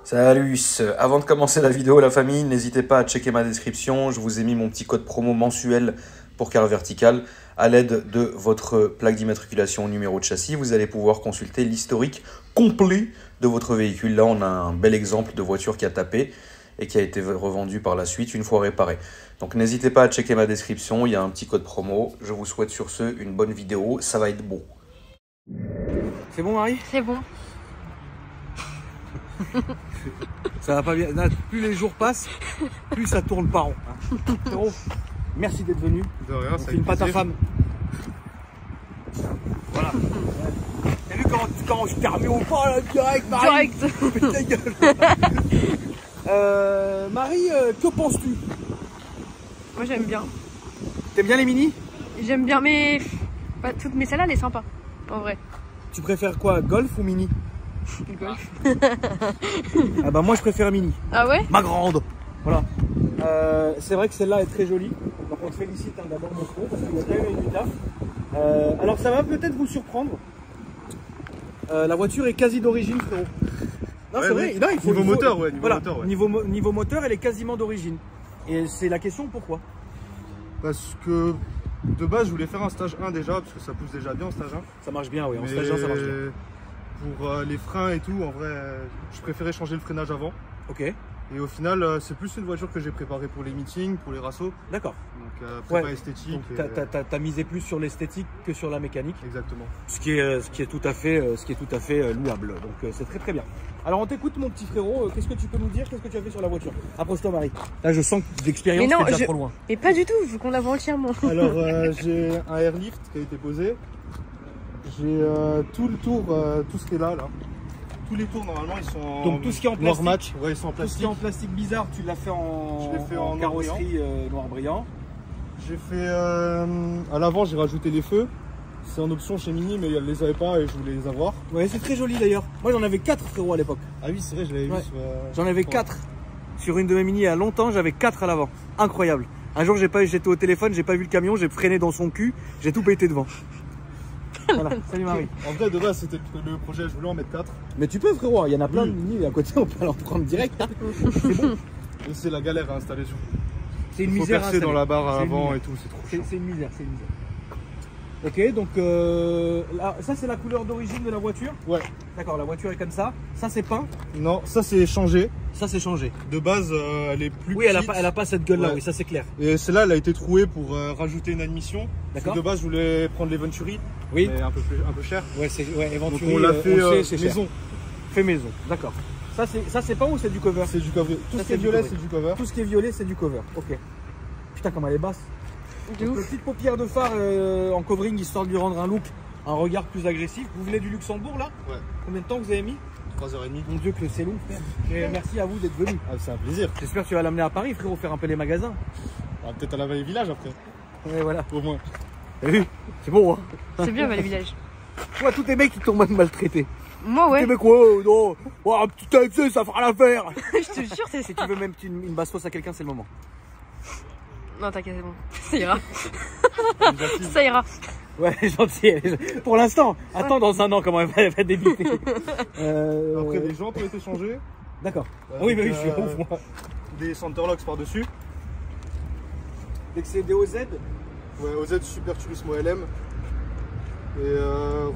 Salut, avant de commencer la vidéo la famille, n'hésitez pas à checker ma description, je vous ai mis mon petit code promo mensuel pour Car Vertical. À l'aide de votre plaque d'immatriculation numéro de châssis, vous allez pouvoir consulter l'historique complet de votre véhicule. Là, on a un bel exemple de voiture qui a tapé et qui a été revendue par la suite une fois réparée. Donc n'hésitez pas à checker ma description, il y a un petit code promo. Je vous souhaite sur ce une bonne vidéo, ça va être beau. C'est bon Marie? C'est bon. Ça va pas bien. Plus les jours passent, plus ça tourne pas rond. Frérot, merci d'être venu. De rien, ça filme pas ta femme. Voilà. T'as vu quand je t'ai remis au pas là, direct, Marie? Direct. Ta gueule. Marie, que penses-tu? Moi j'aime bien. T'aimes bien les mini? J'aime bien, mais pas toutes. Mais celle-là elle est sympa, en vrai. Tu préfères quoi, Golf ou Mini? Golf. Ah bah moi je préfère Mini. Ah ouais? Ma grande. Voilà. C'est vrai que celle-là est très jolie. Donc on te félicite d'abord mon frère parce qu'il y a quand même eu du taf. Alors ça va peut-être vous surprendre. La voiture est quasi d'origine, frérot. Non, Ouais, c'est vrai. oui. Non, il faut, Niveau moteur, ouais. Voilà. Moteur, ouais. Niveau moteur, elle est quasiment d'origine. Et c'est la question pourquoi? Parce que de base, je voulais faire un stage 1 déjà, parce que ça pousse déjà bien en stage 1. Ça marche bien, oui. En Mais stage 1, ça marche bien. pour les freins et tout, en vrai, je préférais changer le freinage avant. Ok, Et au final, c'est plus une voiture que j'ai préparée pour les meetings, pour les rassos. d'accord. Donc, prépa Ouais. esthétique. Donc t'as misé plus sur l'esthétique que sur la mécanique. Exactement. Ce qui est tout à fait louable, donc c'est très très bien. Alors on t'écoute mon petit frérot, qu'est-ce que tu peux nous dire, qu'est-ce que tu as fait sur la voiture? Approche-toi Marie. Là je sens que d'expérience Mais non, t'es déjà trop loin. Mais pas du tout, il faut qu'on la voit entièrement. Alors, j'ai un airlift qui a été posé. J'ai tout le tour, tout ce qui est là. Tous les tours normalement ils sont en Donc tout ce qui est en noir plastique, match. Ouais, ils sont en tout ce qui plastique. est en plastique bizarre, tu l'as fait en, Je l'ai fait en noir carrosserie noir brillant. J'ai fait à l'avant, j'ai rajouté les feux. C'est en option chez Mini, mais elle les avait pas et je voulais les avoir. Ouais, c'est très joli d'ailleurs. Moi j'en avais 4 frérot à l'époque. Ah oui, c'est vrai, je l'avais Ouais. vu sur. J'en avais 4 sur une de mes Mini il y a longtemps, j'avais 4 à l'avant. Incroyable. Un jour j'étais au téléphone, j'ai pas vu le camion, j'ai freiné dans son cul, j'ai tout pété devant. Voilà, salut Marie. En vrai, de base, c'était le projet, je voulais en mettre 4. Mais tu peux frérot, il y en a plein Oui. de Mini à côté, on peut en prendre direct. Hein. C'est bon. Et c'est la galère à installer sur. C'est une Il faut misère. percer dans la barre C'est une avant misère. et tout, c'est trop chiant. C'est une misère, c'est une misère. Ok, donc là, ça c'est la couleur d'origine de la voiture. Ouais. D'accord, la voiture est comme ça. Ça c'est peint, Non, ça c'est changé. ça c'est changé. De base, elle est plus Oui, petite. elle a pas cette gueule là, Ouais. oui, ça c'est clair. Et celle-là, elle a été trouée pour rajouter une admission. D'accord. De base, je voulais prendre les Venturi, Oui, mais un peu cher. ouais, c'est ouais, Donc éventuellement on l'a fait c'est maison. cher. Fait maison, d'accord. Ça c'est pas ou c'est du cover? C'est du cover. Tout Ça, ce qui est c'est du violet, cover. c'est du cover. Tout ce qui est violet c'est du cover. Ok. Putain comme elle est basse. De Donc, ouf. petite paupière de phare en covering histoire de lui rendre un look, un regard plus agressif. Vous venez du Luxembourg là? Ouais. Combien de temps vous avez mis? 3h30. Mon Dieu que c'est long frère. Et merci à vous d'être venu. Ah, c'est un plaisir. J'espère que tu vas l'amener à Paris frérot, faire un peu les magasins. Ah, peut-être à la Vallée Village après, Ouais voilà. au moins. T'as vu? C'est bon hein. C'est bien, le village. Toi tous tes mecs qui t'ont mal maltraité. Moi, ouais. Tes mecs quoi? Non. Oh, un petit excès ça fera l'affaire. Je te jure, c'est. Si tu veux même une bastos à quelqu'un c'est le moment. Non, t'inquiète, c'est bon. Ça ira. Ça ira. Ouais gentil. Pour l'instant. Attends dans un an comment elle va débiter. Après, les jantes ont été changées. D'accord. Ah oui, bah oui, je suis Avec, ouf moi. Des centerlocks par-dessus. Dès que c'est des OZ. Ouais, OZ Super Turismo LM. Et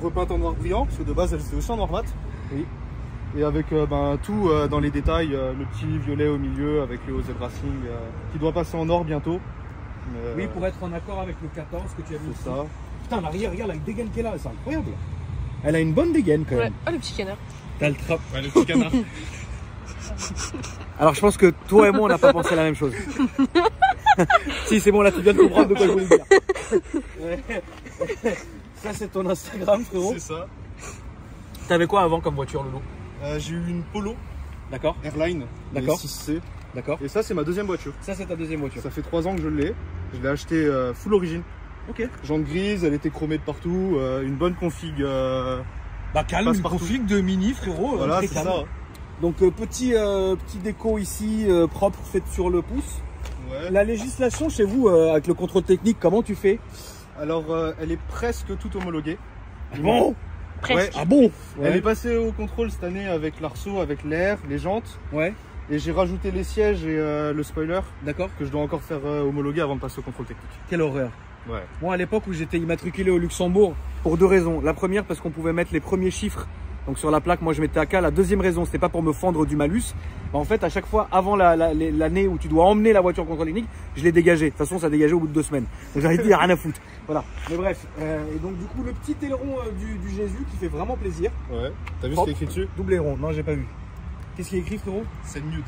repeinte en noir brillant, parce que de base, elle était aussi en noir mat. Oui. Et avec tout dans les détails, le petit violet au milieu avec le OZ Racing qui doit passer en or bientôt. Mais, Oui, pour être en accord avec le 14 que tu as mis. c'est ça. Putain, Marie, regarde la dégaine qu'elle a, c'est incroyable. Elle a une bonne dégaine quand Ouais. même. Oh, le petit canard. T'as le trap. Ouais, le petit canard. Alors je pense que toi et moi on n'a pas pensé la même chose. Si c'est bon là tu viens de comprendre de quoi je voulais dire. Ouais. Ça c'est ton Instagram frérot. C'est ça. T'avais quoi avant comme voiture Lolo? J'ai eu une Polo D'accord, Airline. D'accord. 6C. d'accord. Et ça, c'est ma deuxième voiture. Ça c'est ta deuxième voiture. Ça fait 3 ans que je l'ai. Je l'ai acheté full origine. Ok. Jante grise, elle était chromée de partout. Une bonne config. Bah calme, Passe une partout. config de mini frérot. Voilà, très c'est calme. ça. Donc petit déco ici propre faite sur le pouce. Ouais. La législation chez vous avec le contrôle technique comment tu fais? Alors, elle est presque toute homologuée. Bon. Presque. Ah bon? Elle est passée au contrôle cette année avec l'arceau, avec l'air, les jantes. Ouais, Et j'ai rajouté les sièges et le spoiler d'accord. que je dois encore faire homologuer avant de passer au contrôle technique. Quelle horreur. Ouais. Moi, à l'époque où j'étais immatriculé au Luxembourg, pour 2 raisons. La première, parce qu'on pouvait mettre les premiers chiffres. Donc sur la plaque, moi je mettais AK. La deuxième raison, c'était pas pour me fendre du malus. Bah, en fait, à chaque fois, avant l'année où tu dois emmener la voiture au contrôle technique, je l'ai dégagé. De toute façon, ça a dégagé au bout de 2 semaines. Donc j'avais dit, rien à foutre. Voilà. Mais bref. Et donc du coup, le petit aileron du Jésus qui fait vraiment plaisir. Ouais. T'as vu ce Hop. qui est écrit dessus? Double aileron. Non, j'ai pas vu. Qu'est-ce qui est écrit, frérot? C'est Newt.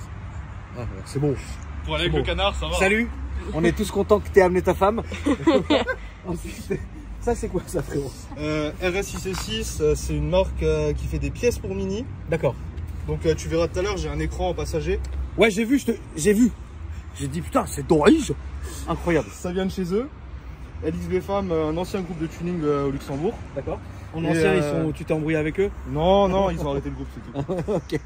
Ah, c'est bon. Pour aller avec Bon. le canard, ça va. Salut. On est tous contents que t'aies amené ta femme. Ensuite, ça c'est quoi ça, frérot? RS6C6, c'est une marque qui fait des pièces pour Mini. D'accord. Donc tu verras tout à l'heure, j'ai un écran en passager. Ouais, j'ai vu, j'ai vu. J'ai dit putain, c'est dommage. Incroyable. Ça vient de chez eux. LXB Femme, un ancien groupe de tuning au Luxembourg. D'accord. En Et, ancien, tu t'es embrouillé avec eux? Non, non, ils ont arrêté le groupe, c'est tout. Ok.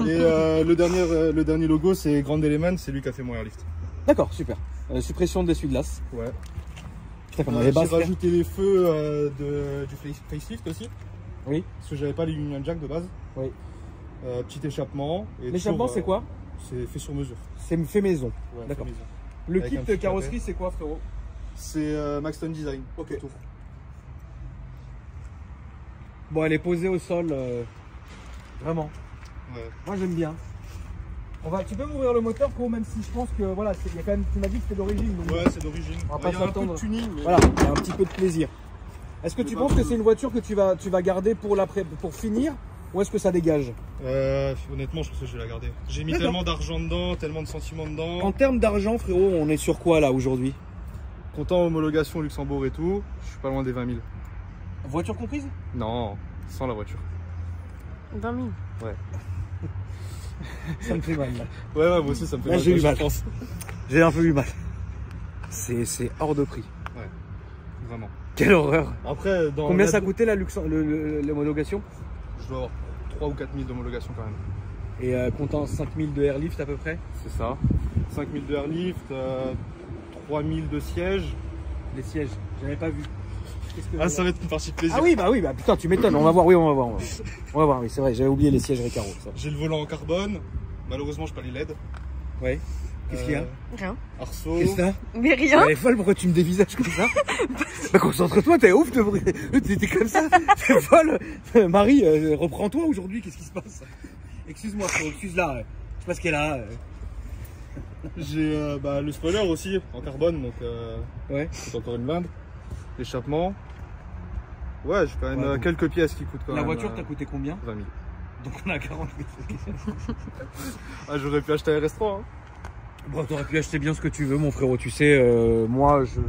Et le dernier logo, c'est Grand Element, c'est lui qui a fait mon airlift. D'accord, super. Suppression d'essuie-glace. Ouais. Putain, comment elle est basse, J'ai frère. rajouté les feux du facelift aussi. Oui. Parce que j'avais pas les Union Jack de base. Oui. Petit échappement. L'échappement, c'est quoi? C'est fait sur mesure. C'est fait maison. Ouais, D'accord. fait maison. Le Avec un kit petit carrosserie, c'est quoi, frérot? C'est Maxton Design. Ok. Tout. Bon, elle est posée au sol. Vraiment. Ouais. Moi, j'aime bien. Tu peux m'ouvrir le moteur, frérot, même si je pense que voilà, il y a quand même. Tu m'as dit que c'était d'origine. donc- Ouais, c'est d'origine. On va pas Il y a un peu s'attendre. de tuning, mais Voilà, il y a un petit peu de plaisir. Est-ce que tu penses que c'est une voiture que tu vas garder pour finir, ou est-ce que ça dégage? honnêtement, je pense que je vais la garder. J'ai mis D'accord. tellement d'argent dedans, tellement de sentiments dedans. En termes d'argent, frérot, on est sur quoi là aujourd'hui? Comptant homologation au Luxembourg et tout, je suis pas loin des 20 000. Voiture comprise? Non, sans la voiture. 20 000. Ouais. Ça me fait mal là. Ouais, moi aussi ça me fait Là, mal j'ai quand eu j'y mal. pense. J'ai un peu eu mal. C'est hors de prix. Ouais, vraiment. Quelle horreur. Après, dans Combien la- ça coûtait l'homologation? Je dois avoir 3 ou 4 000 d'homologation quand même. Et comptant 5000 de airlift à peu près? C'est ça. 5 000 de airlift, 3 000 de siège. Les sièges, j'avais pas vu. Ah, ça va être une partie de plaisir. Ah oui, bah putain, tu m'étonnes. On va voir, oui, on va voir. On va voir, oui, c'est vrai, j'avais oublié les sièges Recaro. Ça. J'ai le volant en carbone. Malheureusement, je pas les LED. Ouais. Qu'est-ce qu'il y a? Rien. Arceau. Qu'est-ce que t'as? Mais rien. Elle est folle, pourquoi tu me dévisages comme ça? Bah concentre-toi, t'es ouf, t'es comme ça, t'es folle. Marie, reprends-toi aujourd'hui, qu'est-ce qui se passe? Excuse-moi, excuse-la, je sais pas ce qu'elle a. J'ai le spoiler aussi en carbone, donc Ouais. c'est encore une blinde. L'échappement. Ouais, j'ai quand même Ouais, donc- quelques pièces qui coûtent quand La même. voiture t'a coûté combien? 20 000. Donc on a 40 000. Ah, j'aurais pu acheter un RS3. Hein. Bon, t'aurais pu acheter bien ce que tu veux, mon frérot, tu sais, moi je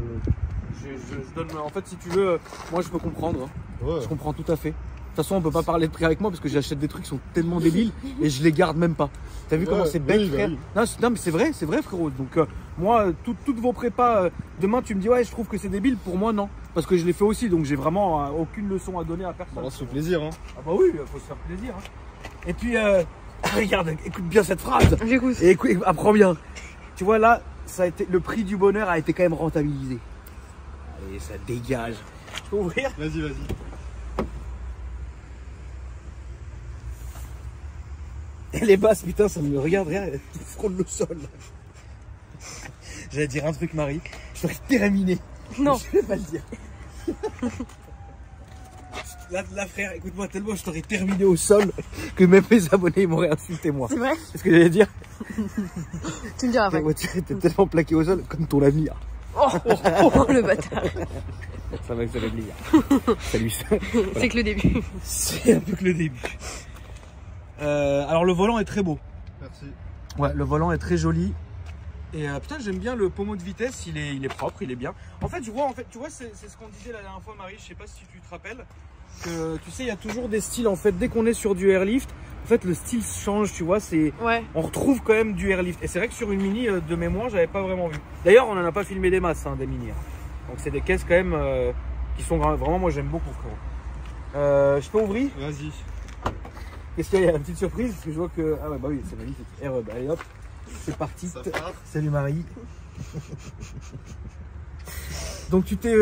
donne. En fait, si tu veux, moi je peux comprendre, hein. Ouais. Je comprends tout à fait. De toute façon, on peut pas parler de prix avec moi parce que j'achète des trucs qui sont tellement débiles et je les garde même pas. T'as vu Ouais, comment c'est bête, oui, bah frère? oui. Non, mais c'est vrai, frérot. Donc, moi, toutes vos prépas, demain, tu me dis, ouais, je trouve que c'est débile. Pour moi, non. Parce que je l'ai fait aussi, donc j'ai vraiment aucune leçon à donner à personne. Bon, ça fait plaisir. Hein. Ah, bah oui, faut se faire plaisir. Hein. Et puis, regarde, écoute bien cette phrase. J'écoute. Et écoute, apprends bien. Tu vois, là, ça a été, le prix du bonheur a été quand même rentabilisé. Allez, ça dégage. Je peux ouvrir? Vas-y, vas-y. Elle est basse, putain, ça me regarde, rien, elle frôle le sol. J'allais dire un truc, Marie. Je t'aurais terminé. Non. Je vais pas le dire. Là, frère, écoute-moi, tellement je t'aurais terminé au sol que même mes abonnés m'auraient insulté, moi. C'est vrai? C'est ce que j'allais dire. Tu me diras Ta après. voiture était tellement plaquée au sol comme ton avenir. Oh, le bâtard. Ça va venir. Salut. C'est que le début. C'est un peu que le début. Alors le volant est très beau. Merci. Ouais, le volant est très joli. Et putain, j'aime bien le pommeau de vitesse, il est propre, il est bien. En fait, tu vois, c'est ce qu'on disait la dernière fois, Marie, je sais pas si tu te rappelles, que tu sais, il y a toujours des styles, en fait, dès qu'on est sur du airlift, en fait, le style change, tu vois, Ouais. on retrouve quand même du airlift. Et c'est vrai que sur une Mini, de mémoire, j'avais pas vraiment vu. D'ailleurs, on en a pas filmé des masses, hein, des Mini. Hein. Donc c'est des caisses quand même qui sont vraiment, moi j'aime beaucoup, frérot. Je peux ouvrir? Vas-y. Qu'est-ce qu'il y a? Il y a une petite surprise, parce que je vois que... Ah ouais, bah oui, c'est magnifique. Air-Hub, allez hop, c'est parti. Ça part. Salut Marie. Donc tu t'es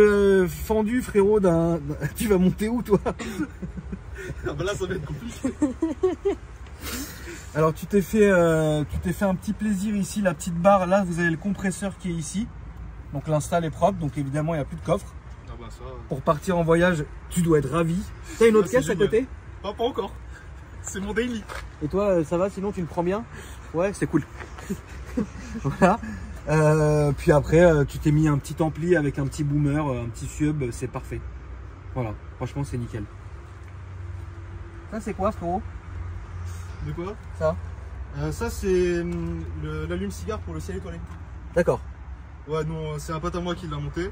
fendu, frérot, d'un... Tu vas monter où, toi? Ah bah là, ça va être compliqué. Alors tu t'es fait un petit plaisir ici, la petite barre. Là, vous avez le compresseur qui est ici. Donc l'install est propre, donc évidemment, il n'y a plus de coffre. Ah bah ça... Pour partir en voyage, tu dois être ravi. T'as une autre caisse à côté? Pas encore. C'est mon daily. Et toi, ça va? Sinon, tu le prends bien? Ouais, c'est cool. Voilà. Puis après, tu t'es mis un petit ampli avec un petit boomer, un petit sub, c'est parfait. Voilà, franchement, c'est nickel. Ça, c'est quoi, frérot? De quoi? Ça? Ça, c'est l'allume-cigare pour le ciel étoilé. D'accord. Ouais, non, c'est un pote à moi qui l'a monté.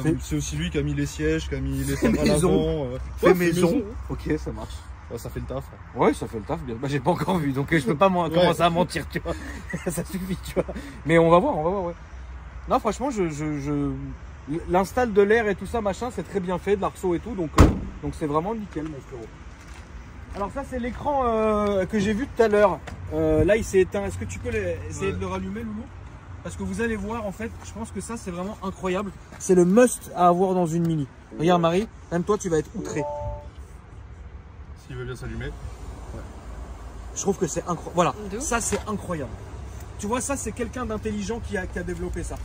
C'est- C'est aussi lui qui a mis les sièges, qui a mis les tables à maison. l'avant. Fait Ouais, maison. Ok, ça marche. Ouais, ça fait le taf. Ouais, ça fait le taf. Bien. Bah, j'ai pas encore vu, donc je peux pas commencer à mentir, tu vois. Ça suffit, tu vois. Mais on va voir, ouais. Non, franchement, l'install de l'air et tout ça, machin, c'est très bien fait, de l'arceau et tout, donc c'est vraiment nickel, mon frérot. Alors ça, c'est l'écran que j'ai vu tout à l'heure. Là, il s'est éteint. Est-ce que tu peux essayer de le rallumer, Loulou? Parce que vous allez voir, en fait, je pense que ça, c'est vraiment incroyable. C'est le must à avoir dans une Mini. Regarde, Marie, même toi, tu vas être outré. S'il veut bien s'allumer. Je trouve que c'est incroyable. Voilà, D'où ça, c'est incroyable. Tu vois, ça, c'est quelqu'un d'intelligent qui a développé ça.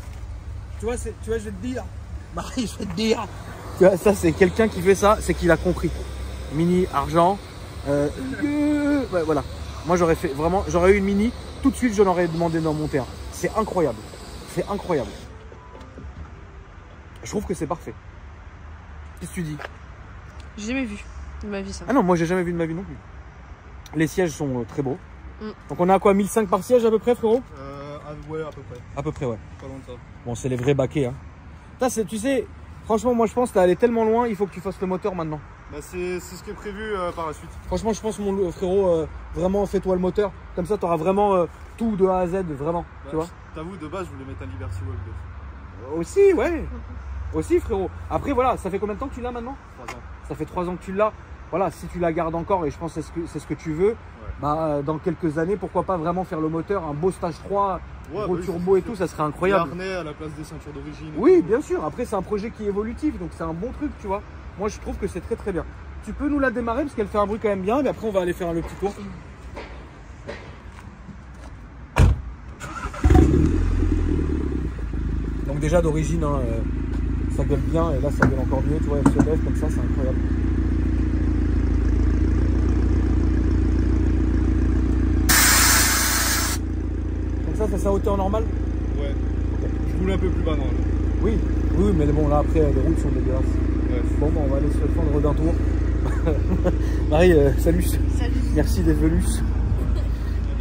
Tu vois, je vais te dire, Marie, je vais te dire. Tu vois, ça, c'est quelqu'un qui fait ça, c'est qu'il a compris. Mini, argent. Ouais, voilà. Moi, j'aurais eu une Mini. Tout de suite, je l'aurais demandé d'en monter un. C'est incroyable. C'est incroyable. Je trouve que c'est parfait. Qu'est-ce que tu dis? J'ai jamais vu de ma vie ça. Ah non, moi j'ai jamais vu de ma vie non plus. Les sièges sont très beaux. Mm. Donc on a quoi, 1005 par siège à peu près, frérot? Ouais, à peu près. À peu près, ouais. Pas loin de ça. Bon, c'est les vrais baquets. Hein. Tu sais, franchement, moi je pense que t'es allé tellement loin, il faut que tu fasses le moteur maintenant. Bah, c'est ce qui est prévu par la suite. Franchement, je pense, mon frérot, vraiment fais-toi le moteur. Comme ça, tu auras vraiment tout de A à Z, vraiment. Bah, tu vois? T'avoue, de base, je voulais mettre un Liberty Walk. Aussi, ouais. Aussi, frérot. Après, voilà, ça fait combien de temps que tu l'as maintenant? 3 ans. Ça fait 3 ans que tu l'as. Voilà, si tu la gardes encore, et je pense que c'est ce que tu veux, bah, dans quelques années, pourquoi pas vraiment faire le moteur, un beau stage 3, gros bah, turbo et tout, ça serait incroyable. Harnais à la place des ceintures d'origine. Oui, bien sûr. Après, c'est un projet qui est évolutif, donc c'est un bon truc, tu vois. Moi, je trouve que c'est très très bien. Tu peux nous la démarrer parce qu'elle fait un bruit quand même bien, mais après, on va aller faire le petit tour. Donc déjà d'origine, hein, ça gueule bien, et là, ça gueule encore mieux, tu vois, elle se lève comme ça, c'est incroyable. Donc ça, c'est sa hauteur normale? Ouais. Je roule un peu plus bas, non. Là. Oui, mais bon, là, après, les routes sont dégueulasses. Ouais. Bon, on va aller se fendre d'un tour. Marie, salut. Salut. Merci d'être venue.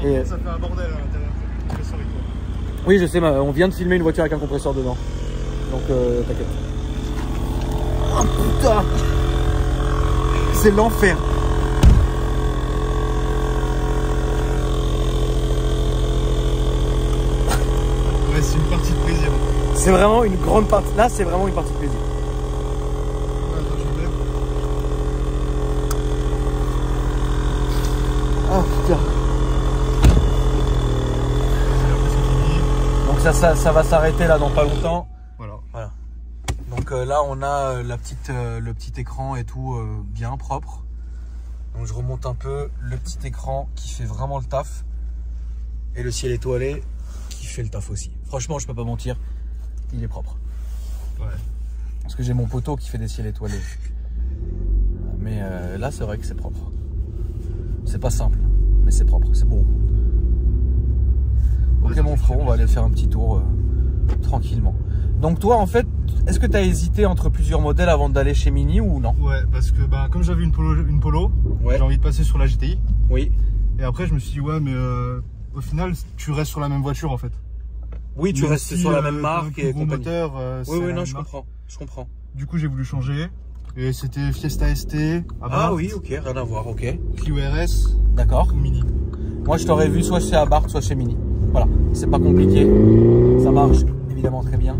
Et... Ça fait un bordel à l'intérieur. Oui, je sais, on vient de filmer une voiture avec un compresseur dedans. Donc, t'inquiète. Oh putain! C'est l'enfer! Ouais, c'est une partie de plaisir. C'est vraiment une grande partie. Là, c'est vraiment une partie de plaisir. Attends, je me lève. Ah putain! Donc ça va s'arrêter là dans pas longtemps. Voilà. Donc là on a le petit écran et tout bien propre. Donc je remonte un peu le petit écran qui fait vraiment le taf. Et le ciel étoilé qui fait le taf aussi. Franchement, je peux pas mentir, il est propre. Ouais. Parce que j'ai mon poteau qui fait des ciels étoilés. Mais là c'est vrai que c'est propre. C'est pas simple, mais c'est propre, c'est beau. Ok mon frère, on va aller faire un petit tour tranquillement. Donc toi en fait, est-ce que tu as hésité entre plusieurs modèles avant d'aller chez Mini ou non? Ouais, parce que bah, comme j'avais une Polo, Ouais. j'ai envie de passer sur la GTI. Oui. Et après je me suis dit ouais mais au final tu restes sur la même voiture en fait. Oui, tu Mais restes si, sur la même t'as marque un plus et gros compagnie. moteur. c'est Oui, la oui, non, même je marque. comprends. Je comprends. Du coup j'ai voulu changer. Et c'était Fiesta ST, Ah Abarth, oui, ok, rien à voir, ok. Clio RS D'accord. ou Mini. Moi, je t'aurais vu soit chez Abarth, soit chez Mini. Voilà, c'est pas compliqué. Ça marche évidemment très bien.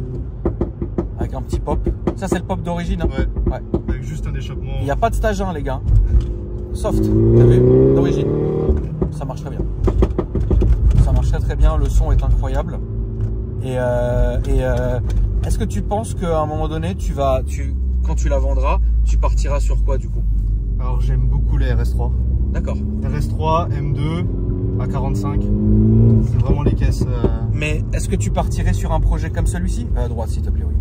Avec un petit pop. Ça, c'est le pop d'origine. Hein. Ouais. Avec juste un échappement. Il n'y a pas de stage 1, les gars. Soft, t'as vu? D'origine. Ça marche très bien. Ça marche très très bien. Le son est incroyable. Est-ce que tu penses qu'à un moment donné, quand tu la vendras, tu partiras sur quoi du coup? Alors j'aime beaucoup les RS3. D'accord. RS3, M2, A45. C'est vraiment les caisses. Mais est-ce que tu partirais sur un projet comme celui-ci? À droite, s'il te plaît, oui.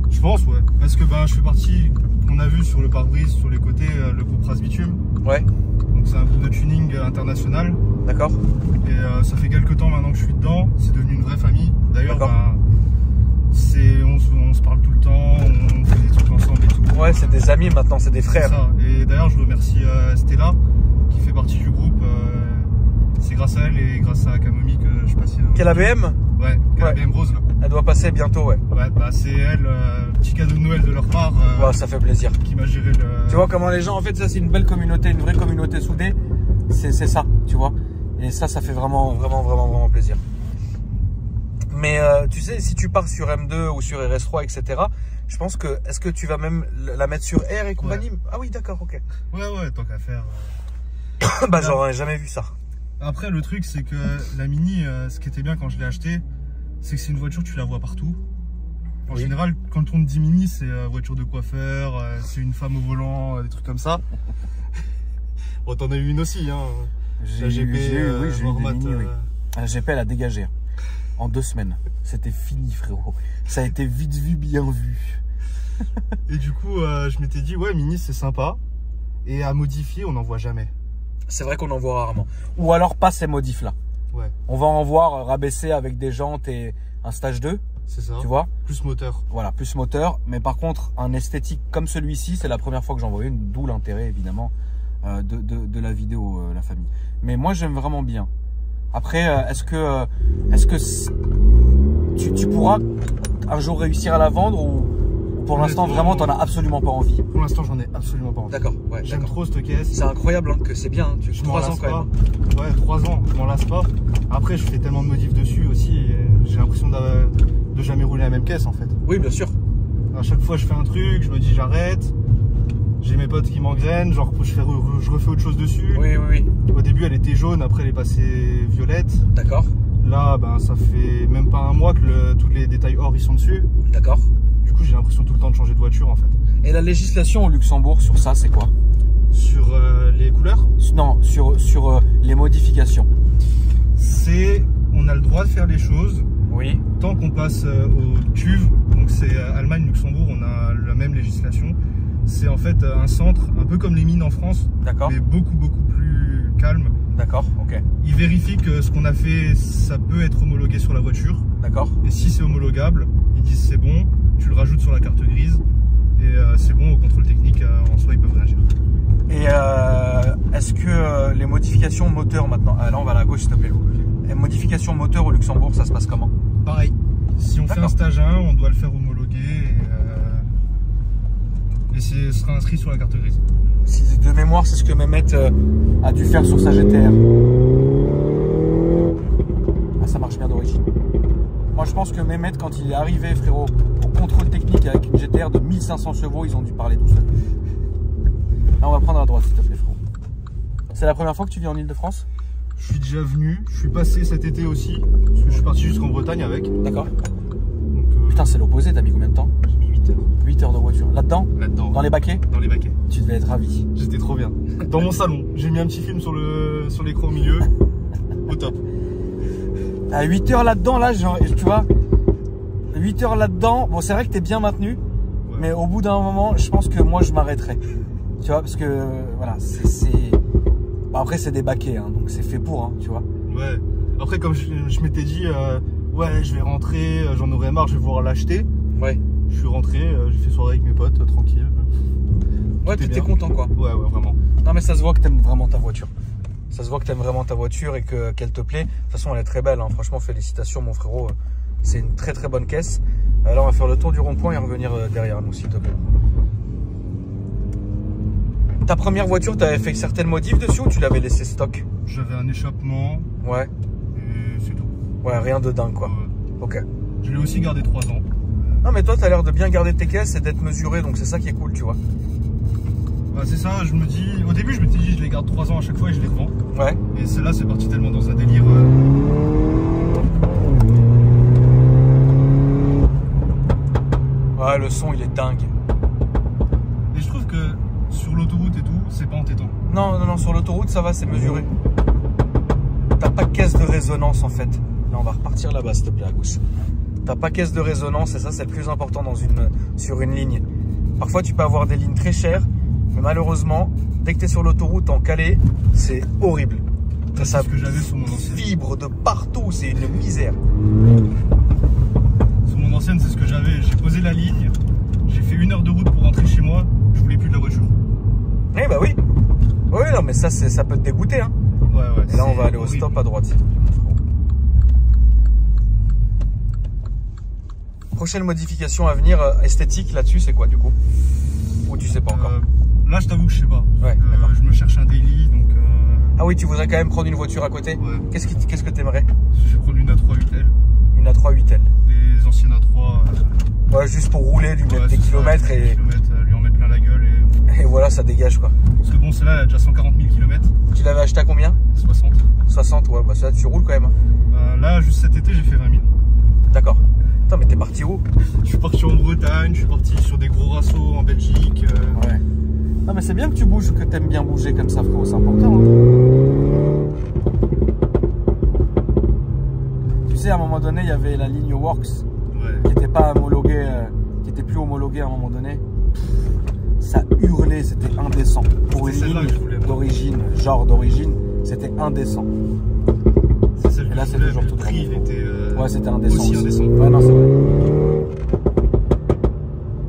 Je pense, ouais. Parce que je fais partie, on a vu sur le pare-brise, sur les côtés, le groupe Ras Bitume. Ouais. Donc c'est un groupe de tuning international. D'accord. Et ça fait quelques temps maintenant que je suis dedans. C'est devenu une vraie famille. D'ailleurs, on se parle tout le temps, on fait des trucs ensemble et tout. Ouais, c'est des amis maintenant, c'est des frères. Ça. Et d'ailleurs, je remercie Stella, qui fait partie du groupe. C'est grâce à elle et grâce à Kamomi que je passe. Quelle ABM? Ouais, ABM Rose là. Elle doit passer bientôt, ouais. Ouais, c'est elle, petit cadeau de Noël de leur part. Ouais, ça fait plaisir. Qui m'a géré le. Tu vois comment les gens, en fait, ça c'est une belle communauté, une vraie communauté soudée. C'est ça, tu vois. Et ça fait vraiment plaisir. Mais tu sais, si tu pars sur M2 ou sur RS3, etc., je pense que, est-ce que tu vas même la mettre sur R et compagnie? Ouais. Ah oui, d'accord, ok. Ouais, tant qu'à faire. Bah, j'aurais jamais vu ça. Après, le truc, c'est que la Mini, ce qui était bien quand je l'ai achetée, c'est que c'est une voiture, tu la vois partout. En général, quand on te dit Mini, c'est voiture de coiffeur, c'est une femme au volant, des trucs comme ça. Bon, t'en as eu une aussi, hein. J'ai eu des Mini, oui. La GP, elle a dégagé. En 2 semaines. C'était fini, frérot. Ça a été vite vu, bien vu. Et du coup, je m'étais dit, ouais, Mini, c'est sympa. Et à modifier, on n'en voit jamais. C'est vrai qu'on en voit rarement. Ou alors pas ces modifs-là. Ouais. On va en voir rabaisser avec des jantes et un stage 2. C'est ça. Tu vois? Plus moteur. Voilà, plus moteur. Mais par contre, un esthétique comme celui-ci, c'est la première fois que j'en vois une. D'où l'intérêt, évidemment, de la vidéo, la famille. Mais moi, j'aime vraiment bien. Après, est-ce que tu pourras un jour réussir à la vendre ou pour l'instant, vraiment, t'en as absolument pas envie? Pour l'instant, j'en ai absolument pas envie. D'accord, ouais. J'aime trop cette caisse. C'est incroyable, hein, que c'est bien. Hein. Je 3 ans quand même. Ouais, 3 ans, je m'en lasse pas. Après, je fais tellement de modifs dessus aussi. J'ai l'impression de jamais rouler la même caisse en fait. Oui, bien sûr. À chaque fois, je fais un truc, je me dis j'arrête. J'ai mes potes qui m'engrainent, genre je refais autre chose dessus. Oui. Au début, elle était jaune, après, elle est passée violette. D'accord. Là, ça fait même pas un mois que tous les détails or ils sont dessus. D'accord. Du coup, j'ai l'impression tout le temps de changer de voiture en fait. Et la législation au Luxembourg sur ça, c'est quoi? Sur les couleurs? Non, sur les modifications. On a le droit de faire les choses. Oui. Tant qu'on passe au TÜV, donc c'est Allemagne, Luxembourg, on a la même législation. C'est en fait un centre, un peu comme les mines en France, mais beaucoup plus calme. D'accord, ok. Ils vérifient que ce qu'on a fait, ça peut être homologué sur la voiture. D'accord. Et si c'est homologable, ils disent c'est bon, tu le rajoutes sur la carte grise et c'est bon au contrôle technique, en soi ils peuvent réagir. Et est-ce que les modifications moteur maintenant, là on va à la gauche s'il te plaît, les modifications moteur au Luxembourg, ça se passe comment? Pareil, si on fait un stage 1, on doit le faire homologuer et ce sera inscrit sur la carte grise. Si de mémoire, c'est ce que Mehmet a dû faire sur sa GTR. Ah, ça marche bien d'origine. Moi, je pense que Mehmet, quand il est arrivé, frérot, au contrôle technique avec une GTR de 1500 chevaux, ils ont dû parler tout seul. Là, on va prendre à droite, s'il te plaît, frérot. C'est la première fois que tu viens en Ile-de-France? Je suis déjà venu, je suis passé cet été aussi, parce que je suis parti jusqu'en Bretagne avec. D'accord. Putain, c'est l'opposé, t'as mis combien de temps? J'ai mis 8 heures. 8 heures de voiture. Là-dedans? Là-dedans. Dans les baquets? Dans les baquets. Tu devais être ravi. J'étais trop bien. Dans mon salon, j'ai mis un petit film sur l'écran au milieu. Au top. À 8 heures là-dedans, là, genre, tu vois, 8 heures là-dedans, bon, c'est vrai que t'es bien maintenu, mais au bout d'un moment, je pense que moi, je m'arrêterai. Tu vois, parce que, voilà, Bon, après, c'est des baquets, hein, donc c'est fait pour, hein, tu vois. Ouais. Après, comme je m'étais dit, ouais, je vais rentrer, j'en aurai marre, je vais pouvoir l'acheter. Ouais. Je suis rentré, j'ai fait soirée avec mes potes, tranquille. Ouais, t'étais content, quoi. Ouais, vraiment. Non, mais ça se voit que t'aimes vraiment ta voiture. Ça se voit que t'aimes vraiment ta voiture et qu'elle te plaît. De toute façon, elle est très belle, hein. Franchement, félicitations, mon frérot. C'est une très très bonne caisse. Là, on va faire le tour du rond-point et revenir derrière nous, s'il te plaît. Ta première voiture, t'avais fait certaines modifs dessus ou tu l'avais laissé stock? J'avais un échappement. Ouais. Et c'est tout. Ouais, rien de dingue, quoi. Ok. Je l'ai aussi gardé 3 ans. Non, mais toi, t'as l'air de bien garder tes caisses et d'être mesuré, donc c'est ça qui est cool, tu vois. Bah, c'est ça, je me dis. Au début, je m'étais dit, je les garde 3 ans à chaque fois et je les revends. Ouais. Et celle-là, c'est parti tellement dans un délire. Ouais, le son, il est dingue. Et je trouve que sur l'autoroute et tout, c'est pas entêtant. Non, non, non, sur l'autoroute, ça va, c'est mesuré. T'as pas caisse de résonance, en fait. Là, on va repartir là-bas, s'il te plaît, à gauche. T'as pas caisse de résonance, et ça, c'est le plus important sur une ligne. Parfois, tu peux avoir des lignes très chères, mais malheureusement, dès que tu es sur l'autoroute en Calais, c'est horrible. C'est ce que j'avais sur mon ancienne. Vibre de partout, c'est une misère. Sur mon ancienne, c'est ce que j'avais. J'ai posé la ligne, j'ai fait 1 heure de route pour rentrer chez moi, je voulais plus de la voiture. Eh bah oui. Oui, non, mais ça peut te dégoûter. Hein. Ouais, ouais. Et là, on va aller au stop à droite. Prochaine modification à venir esthétique là-dessus, c'est quoi du coup? Ou tu sais pas encore? Là, je t'avoue que je sais pas. Ouais, je me cherche un daily, donc... Ah oui, tu voudrais quand même prendre une voiture à côté? Ouais. Qu'est-ce que t'aimerais? Je vais prendre une A3 8L. Une A3 8L. Les anciennes A3... Ouais, juste pour rouler, lui mettre des kilomètres et... lui en mettre plein la gueule et voilà, ça dégage quoi. Parce que bon, celle-là, elle a déjà 140 000 km. Tu l'avais acheté à combien? 60. 60, ouais, bah ça, tu roules quand même. Là, juste cet été, j'ai fait 20 000. D'accord. Attends, mais t'es parti où? Je suis parti en Bretagne, je suis parti sur des gros rassos en Belgique. Ouais. Non, mais c'est bien que tu bouges, que t'aimes bien bouger comme ça, frérot, c'est important. Hein. Tu sais, à un moment donné, il y avait la ligne Works qui n'était pas homologuée, qui était plus homologuée à un moment donné. Ça hurlait, c'était indécent. Pour une ligne d'origine, genre d'origine, c'était indécent. Et là, c'est toujours tout prix. Ouais, c'était indécent. Aussi indécent. Ouais, non, c'est vrai.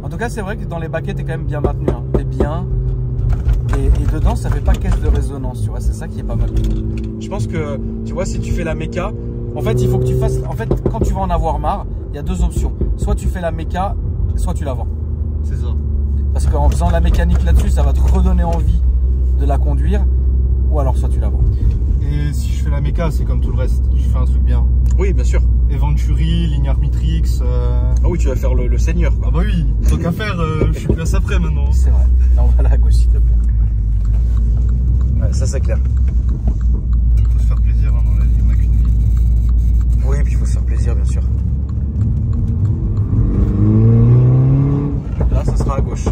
En tout cas, c'est vrai que dans les baquets, t'es quand même bien maintenu. Hein. T'es bien. Et dedans, ça fait pas caisse de résonance, tu vois. C'est ça qui est pas mal. Je pense que, tu vois, si tu fais la méca, en fait, il faut que tu fasses. En fait, quand tu vas en avoir marre, il y a 2 options. Soit tu fais la méca, soit tu la vends. C'est ça. Parce qu'en faisant la mécanique là-dessus, ça va te redonner envie de la conduire. Ou alors, soit tu la vends. Et si je fais la méca, c'est comme tout le reste. Je fais un truc bien. Oui, bien sûr. Venturi, ligne Armitrix. Ah oui, tu vas faire le seigneur. Ah bah oui, tant qu'à faire, je suis place après maintenant. C'est vrai. Là, on va là à gauche, s'il te plaît. Ouais, ça c'est clair. Il faut se faire plaisir hein, dans la vie, on n'a qu'une vie. Oui, puis il faut se faire plaisir, bien sûr. Là, ça sera à gauche.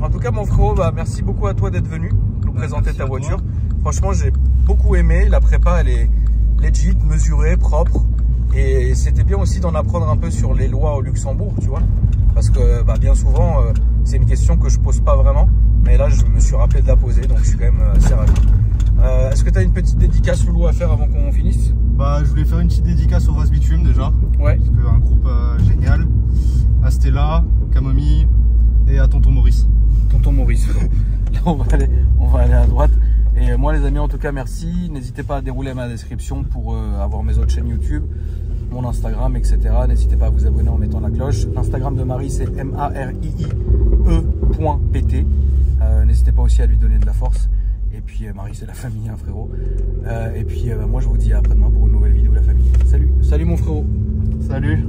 En tout cas, mon frérot, bah, merci beaucoup à toi d'être venu nous présenter ta voiture. Franchement, j'ai beaucoup aimé. La prépa, elle est legit, mesurée, propre. Et c'était bien aussi d'en apprendre un peu sur les lois au Luxembourg, tu vois. Parce que bah, bien souvent, c'est une question que je pose pas vraiment. Mais là, je me suis rappelé de la poser, donc je suis quand même assez ravi. Est-ce que tu as une petite dédicace, Loulou, à faire avant qu'on finisse? Bah, je voulais faire une petite dédicace au Vase Bitume déjà. Ouais. Parce que un groupe génial. À Stella, Camomille et à Tonton Maurice. Tonton Maurice. Là, on va aller à droite. Et moi, les amis, en tout cas, merci. N'hésitez pas à dérouler ma description pour avoir mes autres chaînes YouTube, mon Instagram, etc. N'hésitez pas à vous abonner en mettant la cloche. L'Instagram de Marie, c'est mariie.pt. N'hésitez pas aussi à lui donner de la force. Et puis, Marie, c'est la famille, hein, frérot. Et puis, moi, je vous dis à après-demain pour une nouvelle vidéo, la famille. Salut. Salut, mon frérot. Salut.